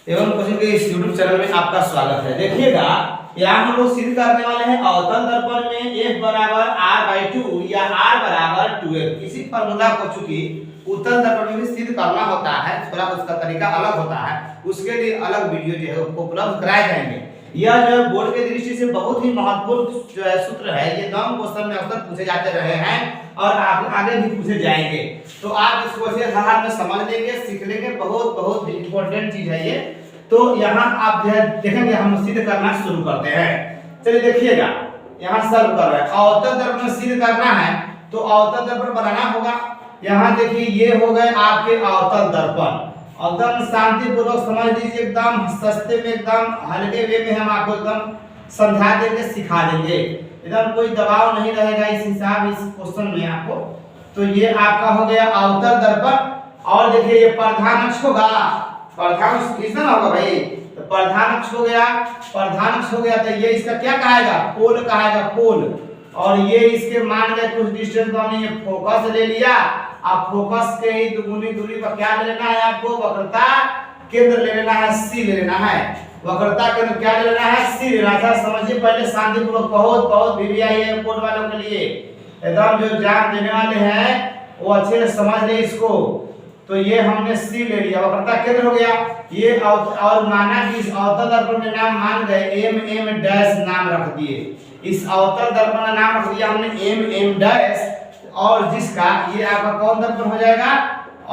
एवं कोचिंग के इस YouTube चैनल में आपका स्वागत है। देखिएगा यहाँ हम लोग सिद्ध करने वाले हैं अवतल दर्पण में F बराबर r/2 या r बराबर 2f। इसी फार्मूला को चूंकि उत्तल दर्पण में भी सिद्ध करना होता है, थोड़ा उसका तरीका अलग होता है, उसके लिए अलग वीडियो जो है वो उपलब्ध कराए जाएंगे। यह जो है बोर्ड के दृष्टि से बहुत ही महत्वपूर्ण जो है सूत्र है। ये 9 क्वेश्चन में अक्सर पूछे जाते रहे हैं और आगे भी पूछे जाएंगे, तो आप इसको से हर में समझ लेंगे, सीख लेंगे। बहुत इंपॉर्टेंट चीज है ये। तो यहाँ आप जो है देखेंगे, हम सिद्ध करना शुरू करते हैं। चलिए देखिएगा, यहाँ सॉल्व कर रहे हैं। अवतल दर्पण में सिद्ध करना है तो अवतल दर्पण बनाना होगा। यहाँ देखिए ये हो गए आपके अवतल दर्पण। एकदम शांतिपूर्वक समझ लीजिए, एकदम सस्ते में, एकदम हल्के वे में हम आपको एकदम समझा देंगे, सिखा देंगे। एकदम कोई दबाव नहीं रहेगा इस हिसाब इस क्वेश्चन में आपको। तो ये आपका हो गया अवतल दर्पण। और देखिए ये प्रधान अक्ष होगा, प्रधान अक्ष किसका होगा भाई, तो प्रधान अक्ष हो गया। प्रधान अक्ष हो गया तो ये इसका क्या कहेगा, पोल कहेगा, पोल। और ये इसके मान गए कुछ डिस्टेंस पर हमने ये फोकस ले लिया। अब फोकस के ही दुगुनी दूरी पर क्या ले लेना है आपको, वक्रता केंद्र ले लेना है, सी ले लेना है। वक्रता केंद्र क्या ले लेना है, सी लेना है। समझिए पहले शांतिपूर्वक, बहुत वीवीआई है बोर्ड वालों के लिए, एकदम जो एग्जाम देने वाले हैं वो अच्छे से समझ ले इसको। तो ये हमने सी ले लिया, वक्रता केंद्र हो गया ये। और माना कि इस अवतल दर्पण के नाम मान गए एम डैश नाम रख दिए। इस अवतल दर्पण का नाम रख दिया हमने एम डैश। और जिसका ये आपका कौन दर्पण हो जाएगा,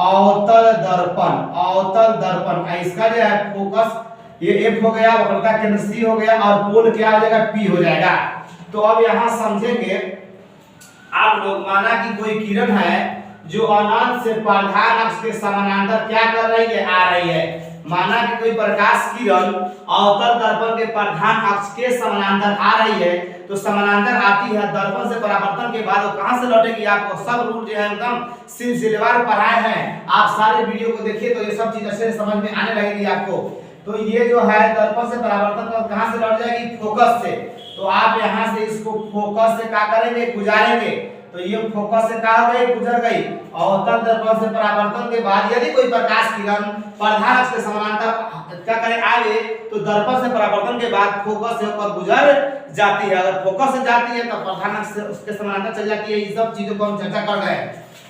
अवतल दर्पण। अवतल दर्पण इसका जो है फोकस ये एफ हो गया, वक्रता केंद्र सी हो गया, और पोल क्या हो जाएगा, पी हो जाएगा। तो अब यहाँ समझेंगे आप लोग, माना कि कोई किरण है जो अनंत से प्रधान अक्ष के समानांतर क्या कर रही है, आ रही है। माना कि कोई प्रकाश किरण अवतल दर्पण के प्रधान अक्ष के समानांतर आ रही है, तो समानांतर आती है, दर्पण से परावर्तन के बाद वो कहां से लौटेगी, आपको सब रूल जो है एकदम सिलसिलेवार पढ़ाए हैं। आप सारे वीडियो को देखिए तो ये सब चीज अच्छे से समझ में आने लगेगी आपको। तो ये जो है दर्पण से परावर्तन कर कहां से लौट जाएगी, फोकस से। तो आप यहां से इसको फोकस से क्या करेंगे, गुजारेंगे। तो ये फोकस से कहां गई, गुजर गई। अवतल दर्पण से परावर्तन के बाद यदि कोई प्रकाश किरण प्रधान अक्ष के समानांतर क्या करे, आए, तो दर्पण से परावर्तन के बाद फोकस से होकर गुजर जाती है। अगर फोकस से जाती है तो प्रधान अक्ष से उसके समानांतर चल जाती है। ये सब चीजों को हम चर्चा कर गए।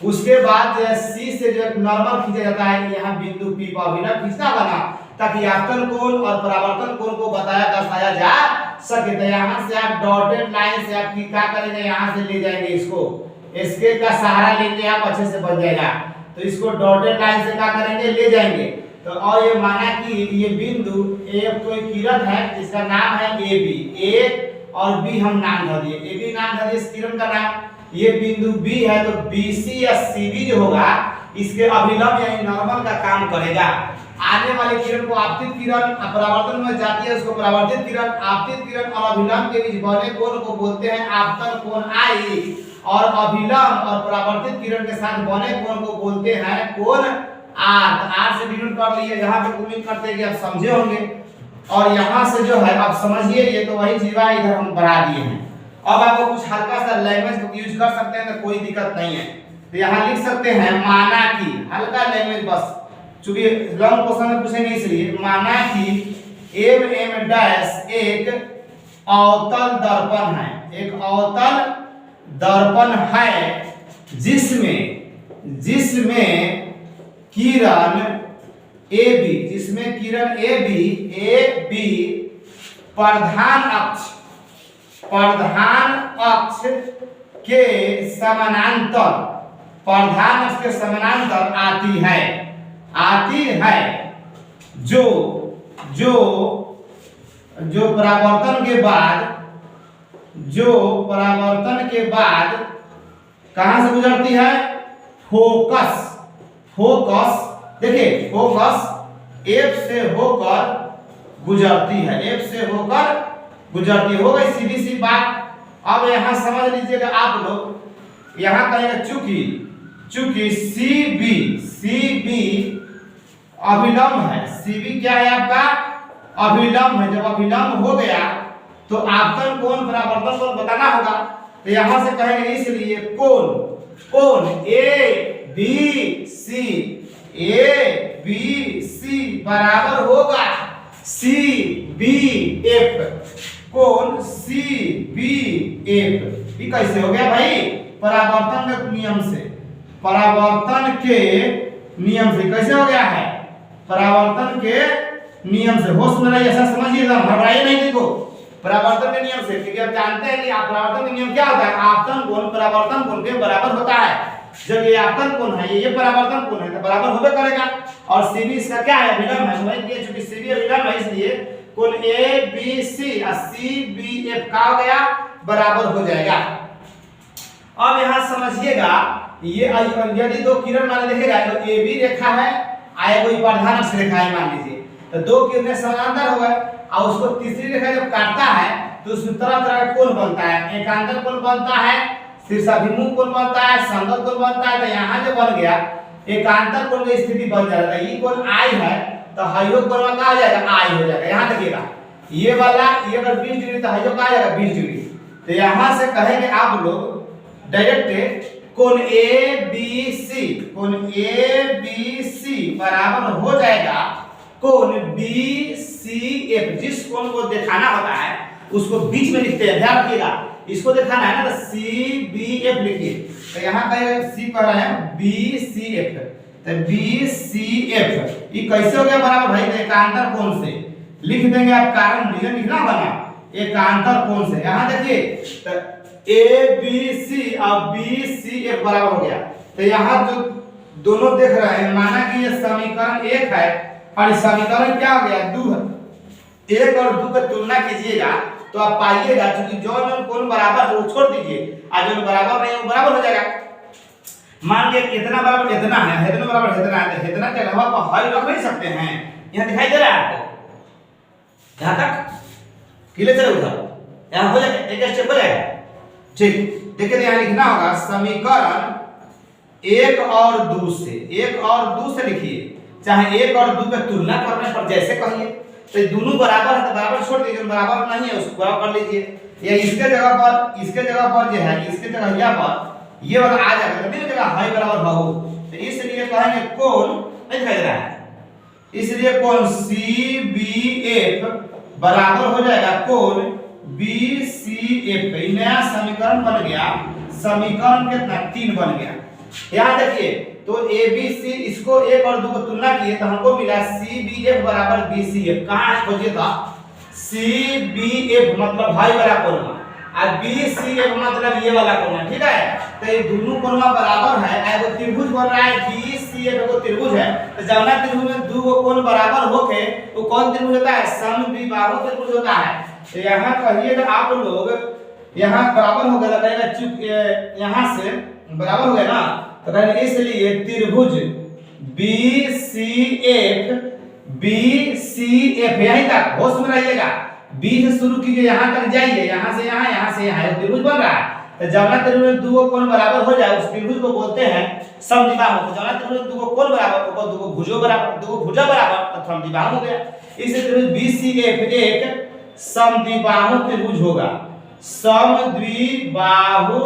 उसके बाद जो है सी से जो नॉर्मल खींचा जाता है, यहाँ बिंदु पी पर अभिलंब खींचना बना, ताकि आपतन कोण और परावर्तन कोण को दर्शाया जा सके। तो यहाँ से आप डॉटेड लाइन से आप क्या करेंगे, यहाँ से ले जाएंगे इसको, इसके का सहारा लेंगे आप, अच्छे से बन जाएगा। तो इसको डॉटेड लाइन से क्या करेंगे, ले जाएंगे। तो और ये माना कि ये बिंदु ए कोई किरण है, इसका नाम है ए बी। ए और बी हम नाम धर दिए, ए बी नाम धर दिए इस किरण का नाम। ये बिंदु बी है, तो बीसी या सीबी जो होगा इसके अभिलंब यानी नॉर्मल का काम करेगा। आने वाली किरण को आपतित किरण, परावर्तन में जाती है उसको परावर्तित किरण। आपतित किरण और अभिलंब के बीच बने कोण को बोलते हैं आपतन कोण आई, और अभिलंब और परावर्तित किरण के साथ बने कोण को बोलते हैं कोण आर। आर से डिनोट कर लिए, यहाँ पे उम्मीद करते हैं कि आप समझे होंगे। और यहाँ से जो है आप समझिए, ये तो वही चीज है, इधर हम बढ़ा दिए हैं। अब आपको कुछ हल्का सा लैंग्वेज यूज कर सकते हैं तो कोई दिक्कत नहीं है। तो यहाँ लिख सकते हैं माना कि, हल्का लैंग्वेज बस, चूंकि लॉन्ग क्वेश्चन में पूछेंगे इसलिए। माना कि एम डैश एक अवतल दर्पण है, एक अवतल दर्पण है जिसमें किरण ए बी प्रधान अक्ष के समानांतर आती है, जो परावर्तन के बाद कहां से गुजरती है, फोकस देखिए, फोकस एफ से होकर गुजरती है, हो गई सीधी सी बात। अब यहां समझ लीजिएगा आप लोग, यहां कहेंगे चूंकि सीबी अभिलंब है। सीबी क्या है आपका, अभिलंब है। जब अभिलंब हो गया तो आपतन कोण परावर्तन कोण बताना होगा। तो यहां से कहेंगे इसलिए कोण ए बी सी बराबर होगा सी बी एफ, कोण सी बी एफ। ये कैसे हो गया भाई? परावर्तन के नियम से, परावर्तन के नियम से कैसे हो गया है? परावर्तन के नियम से। होश में रहिए, ऐसा समझिएगा, घबराइए नहीं। देखो परावर्तन के नियम से, क्योंकि आप जानते हैं कि परावर्तन का नियम क्या होता है? आपतन कोण परावर्तन कोण के बराबर होता है। जब ये आपतन कोण है, ये परावर्तन कोण है, तो बराबर होबे करेगा। और सीबी इसका क्या है? विलंब है। वही दिए, चूंकि सीबी विलंब है, इसलिए कोण ए बी सी और सी बी एफ का हो गया बराबर हो जाएगा। अब यहां समझिएगा, ये यदि दो किरण मान देखेगा तो ए बी रेखा है और कोई प्रधान अक्ष रेखा है मान लीजिए, तो दो किरणें समानांतर हो गए और उसको तीसरी रेखा जब काटता है तो उसमें तरह तरह का कोण बनता है। एकांतर कोण बनता है, शीर्षाभिमुख कोण बनता है, संगत कोण बनता है। तो यहाँ जो बन गया एकांतर कोण की स्थिति बन जाता है। ये कोण आई है तो हाइयो कोण का आ जाएगा आई हो जाएगा। यहाँ देखिएगा ये वाला, ये अगर 20 डिग्री तो हाइयो का आ जाएगा 20 डिग्री। तो यहाँ से कहेंगे आप लोग डायरेक्ट कोण ए बी सी, कोण ए बी सी बराबर हो जाएगा कोण बी सी एफ। जिस कोण को दिखाना होता है उसको बीच में लिखते हैं, ध्यान रखिएगा। इसको दिखाना है ना तो सी बी एफ लिखिए। तो यहाँ का सी कह रहा है बी सी एफ, तो बी सी एफ ये कैसे हो गया बराबर भाई? एकांतर कोण से लिख देंगे आप, कारण रीजन लिखना होगा ना, एकांतर कोण से। यहाँ देखिए तो ए बी सी और बी सी एफ बराबर हो गया। तो यहाँ जो दोनों देख रहे हैं, माना कि ये समीकरण 1 है और समीकरण क्या हो गया? 2 है। 1 और 2 की तुलना कीजिएगा तो आप पाइएगा क्योंकि जो कोण बराबर है वो छोड़ दीजिए और जो बराबर नहीं है वो बराबर हो जाएगा। मान लीजिए कितना बराबर इतना है, इतना बराबर इतना है, तो इतना जगह पर हल रख नहीं सकते हैं। यहाँ दिखाई दे रहा है आपको? यहाँ तक क्लियर चले उधर, यहाँ हो जाएगा, एक स्टेप हो जाएगा। ठीक, देखिए यहाँ लिखना होगा समीकरण 1 और 2 से, 1 और 2 से लिखिए, चाहे 1 और 2 की तुलना करने पर जैसे कहिए। तो दोनों बराबर है तो बराबर छोड़ दीजिए, बराबर नहीं है उसको बराबर कर लीजिए। या इसके जगह पर, इसके जगह पर जो है, इसके जगह यहाँ पर ये वाला आ जाएगा, तो नहीं जगह हाई बराबर बहु। तो इसलिए कहेंगे कोण नहीं दिखाई दे रहा है, इसलिए कोण सी बी एफ बराबर हो जाएगा कोण बी सी एफ। नया समीकरण बन गया, समीकरण कितना? 3 बन गया। यहाँ देखिए तो ए बी सी, इसको 1 और 2 को तुलना किए तो हमको मिला सी बी एफ बराबर बी सी एफ। कहाँ है खोजिए था? सी बी एफ मतलब भाई वाला कोण और बी सी एफ मतलब ये वाला कोण, ठीक है? तो ये दोनों कोण बराबर है। एगो त्रिभुज बन रहा है बी सी एफ, एगो त्रिभुज है। तो जवना त्रिभुज में 2 कोण बराबर होके वो कौन त्रिभुज होता है? समद्विबाहु त्रिभुज होता है। तो यहाँ कहिएगा आप लोग, यहाँ बराबर हो गया, कहेगा चूक यहाँ से बराबर हो गया ना, तो कहेंगे इसलिए त्रिभुज बी सी एफ यहीं तक होश में रहिएगा। बी से शुरू कीजिए, यहाँ तक जाइए, यहाँ से यहाँ, यहाँ से यहाँ, त्रिभुज बन रहा है। तो जवना त्रिभुज में 2 कोण बराबर हो जाए उस त्रिभुज को बोलते हैं समद्विबाहु। तो जवना त्रिभुज में 2 कोण बराबर हो, 2 भुजों बराबर, 2 भुजा बराबर, तो समद्विबाहु हो गया। इस त्रिभुज बी सी एफ एक समद्विबाहु त्रिभुज होगा, समद्विबाहु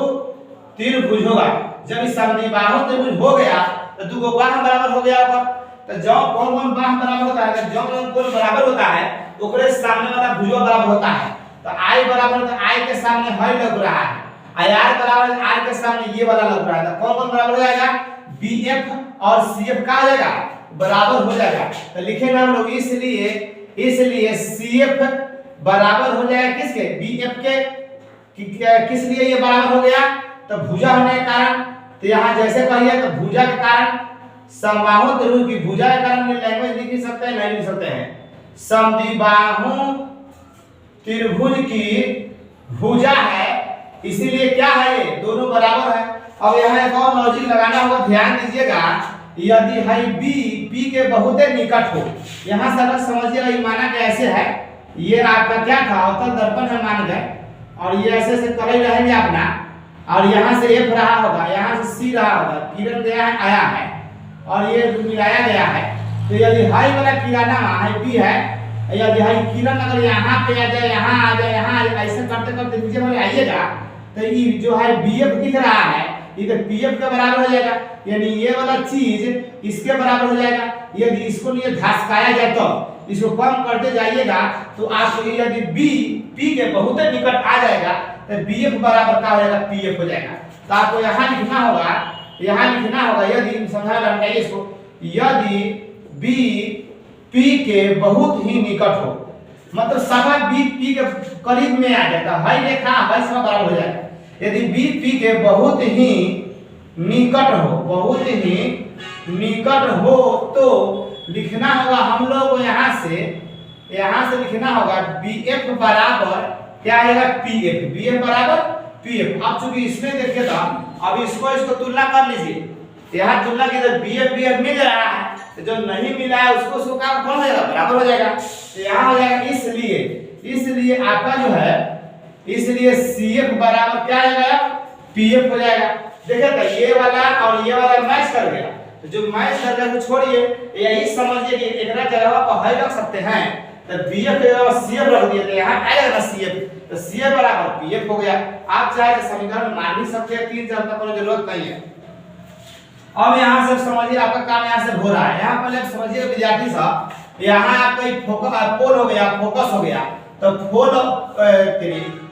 त्रिभुज होगा। जब इस समद्विबाहु त्रिभुज हो गया तो 2 बाहु बराबर हो गया ऊपर। तो जब कौन बाहु बराबर होता है? जब कोण बराबर होता है ओकरे सामने वाला भुजा बराबर होता है। तो i बराबर, तो i के सामने हई लग रहा है, r बराबर r के सामने ये वाला लग रहा है। तो कौन बराबर हो जाएगा? bf और cf का हो जाएगा बराबर हो जाएगा। तो लिखेंगे हम लोग इसलिए cf बराबर हो जाएगा किसके? bf के। किस लिए ये बराबर हो गया? तो भुजा होने के कारण। तो यहाँ जैसे कहिए तो भुजा के कारण, समबाहु त्रिभुज की भुजा के कारण ये लैंग्वेज लिख सकते हैं, नहीं लिख सकते हैं। समद्विबाहु त्रिभुज की भुजा है, इसीलिए क्या है? ये दोनों बराबर है। अब यहाँ एक और लॉजिक लगाना होगा, ध्यान दीजिएगा। यदि है p के बहुत निकट हो, यहाँ से अलग समझिएगा। ये माना कैसे है? ये आपका क्या था? अवतल दर्पण है मान गए, और ये ऐसे से कर ही रहेंगे अपना, और यहाँ से f रहा होगा, यहाँ से c रहा होगा, किरण गया है आया है और ये मिलाया गया है। तो यदि हाई वाला किराना है p है, यदि हाई किरण अगर यहाँ पे आ जाए, यहाँ आ जाए, यहाँ ऐसे करते करते नीचे वाले आइएगा तो ये जो है bf दिख रहा है ये तो pf के बराबर हो जाएगा। यानी ये वाला चीज इसके बराबर हो जाएगा। यदि इसको लिए धसकाया जाए तो इसको कम करते जाइएगा तो आपको यदि बी पी के बहुत निकट आ जाएगा तो बीएफ बराबर क्या हो जाएगा, पीएफ हो जाएगा। तो आपको यहाँ लिखना होगा यदि समझा रहा है इसको, यदि बी पी के बहुत ही निकट हो, मतलब सभा बी पी के करीब में आ जाएगा, है रेखा है सब बराबर हो जाएगा। यदि बी पी के बहुत ही निकट हो तो लिखना होगा हम लोग को यहाँ से लिखना होगा बी एफ बराबर क्या आएगा, पी एफ, बी एफ बराबर पी एफ। अब चूंकि इसमें देखिए तो अब इसको तुलना कर लीजिए, यहाँ तुलना की तो बी एफ मिल रहा है, तो जो नहीं मिला है उसको क्या कौन हो जाएगा, बराबर हो जाएगा। तो यहाँ हो जाएगा, इसलिए आपका जो है, इसलिए सी एफ बराबर क्या आ जाएगा, पी एफ हो जाएगा। देखिए तो ये वाला और ये वाला मैच कर गया, तो जो मैच कर गया वो छोड़िए, यही समझिए कि एक जगह पर है रख सकते हैं, तो बीएफ के जगह सीएफ रख दिए तो यहाँ आएगा ना सीएफ, तो सीएफ बराबर पीएफ हो गया। आप चाहे तो समीकरण मान भी सकते हैं, 3 चरण तक जरूरत नहीं है। अब यहाँ से समझिए आपका काम यहाँ से हो रहा है, यहाँ पहले समझिए विद्यार्थी साहब, यहाँ आपका पोल हो गया, फोकस हो गया, तो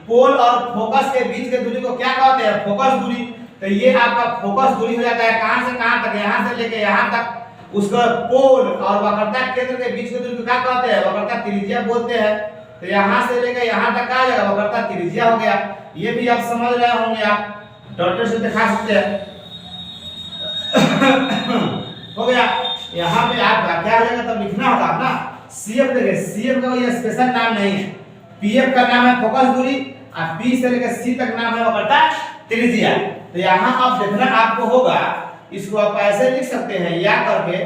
पोल और फोकस के बीच के दूरी को क्या कहते हैं, फोकस दूरी। तो ये आपका फोकस दूरी हो जाता है कहां से कहां तक, यहां से लेके यहां तक। उसका पोल और वक्रता केंद्र के बीच की दूरी को क्या कहते हैं, वक्रता त्रिज्या बोलते हैं। तो यहां से लेके यहां तक आ जाएगा, वक्रता त्रिज्या हो गया। ये भी आप समझ रहे होंगे, आप डॉक्टर से दिखा सकते हैं। हो गया। यहाँ पे आपका क्या हो जाएगा, तब लिखना होगा अपना सीएफ। देखिए सीएफ का ये स्पेशल नाम नहीं है, पीएफ का नाम है फोकस दूरी, और पी से लेकर सी तक नाम है वक्रता त्रिज्या। तो यहाँ आप देखना आपको होगा, इसको आप ऐसे लिख सकते हैं, या करके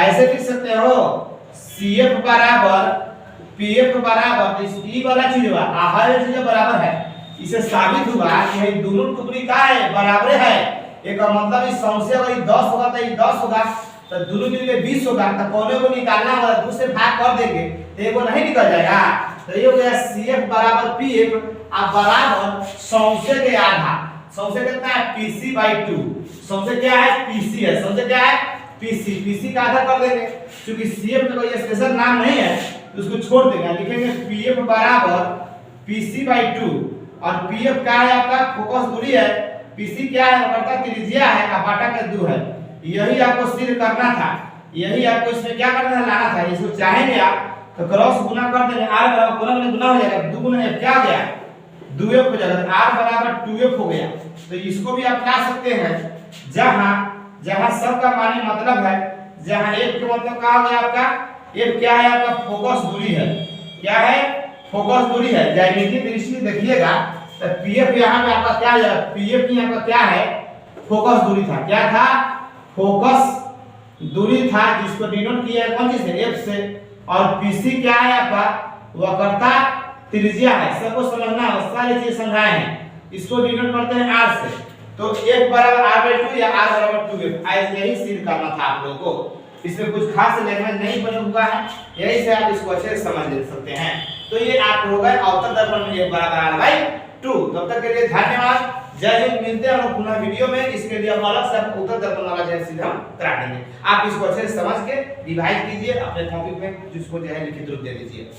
ऐसे लिख सकते हो, सीएफ बराबर पीएफ बराबर, इस ई वाला चीज बराबर है। इसे साबित हुआ कि दोनों टुकड़ी का है बराबर है। एक मतलब इस संख्या अगर 10 होगा तो ये 10 होगा, तो दोनों मिलके 20 होगा, तो कोने को निकालना होगा, दूसरे भाग कर देंगे तो एक वो नहीं निकल जाएगा। तो ये हो गया सीएफ बराबर पीएफ, अब बराबर संख्या के आधा, संख्या कितना है PC/2, संख्या क्या है PC है, संख्या क्या है PC का आधा कर देंगे। क्योंकि सीएफ का कोई स्पेशल नाम नहीं है तो उसको छोड़ देंगे, लिखेंगे पीएफ बराबर PC/2, और पीएफ क्या है आपका फोकस दूरी है, पीसी क्या है वक्रता त्रिज्या है, अपाटा का 2 है। यही आपको सिद्ध करना था, यही आपको इसमें क्या करना है, लाना था। इसको चाहेंगे आप तो क्रॉस गुना कर देंगे, r बराबर गुना में गुना हो जाएगा, 2 गुना f क्या हो गया 2f हो जाएगा, r बराबर 2f हो गया। तो इसको भी आप ला सकते हैं, जहां सब का माने मतलब है, जहां f का मतलब क्या हो गया आपका, f क्या है आपका फोकस दूरी है, क्या है फोकस दूरी है। ज्यामितीय दृष्टि से देखिएगा तो पीएफ यहाँ पे आपका क्या है, पीएफ की यहाँ पे क्या है फोकस दूरी था, क्या था फोकस दूरी था, जिसको डिनोट किया है कौन चीज से, एफ से। और पीसी क्या है आपका वक्रता त्रिज्या है, सबको समझना है, सारी चीज समझाए हैं। इसको डिनोट करते हैं आर से, तो f बराबर r/2 या r बराबर 2f, ऐसे यही सिद्ध करना था आप लोगों को। इसमें कुछ खास लैंग्वेज नहीं बना हुआ है, यही से आप इसको अच्छे से समझ ले सकते हैं। तो ये आप हो गए अवतल दर्पण में f बराबर r/2। तब तक के लिए धन्यवाद, जय हिंद। मिलते हैं हम पुनः वीडियो में, इसके लिए हम अलग से उत्तर दर्पण वाला जैसे सीधा हम करा देंगे। आप इसको अच्छे से समझ के रिवाइज कीजिए, अपने कॉपी में जिसको जो है लिखित रूप दे दीजिए।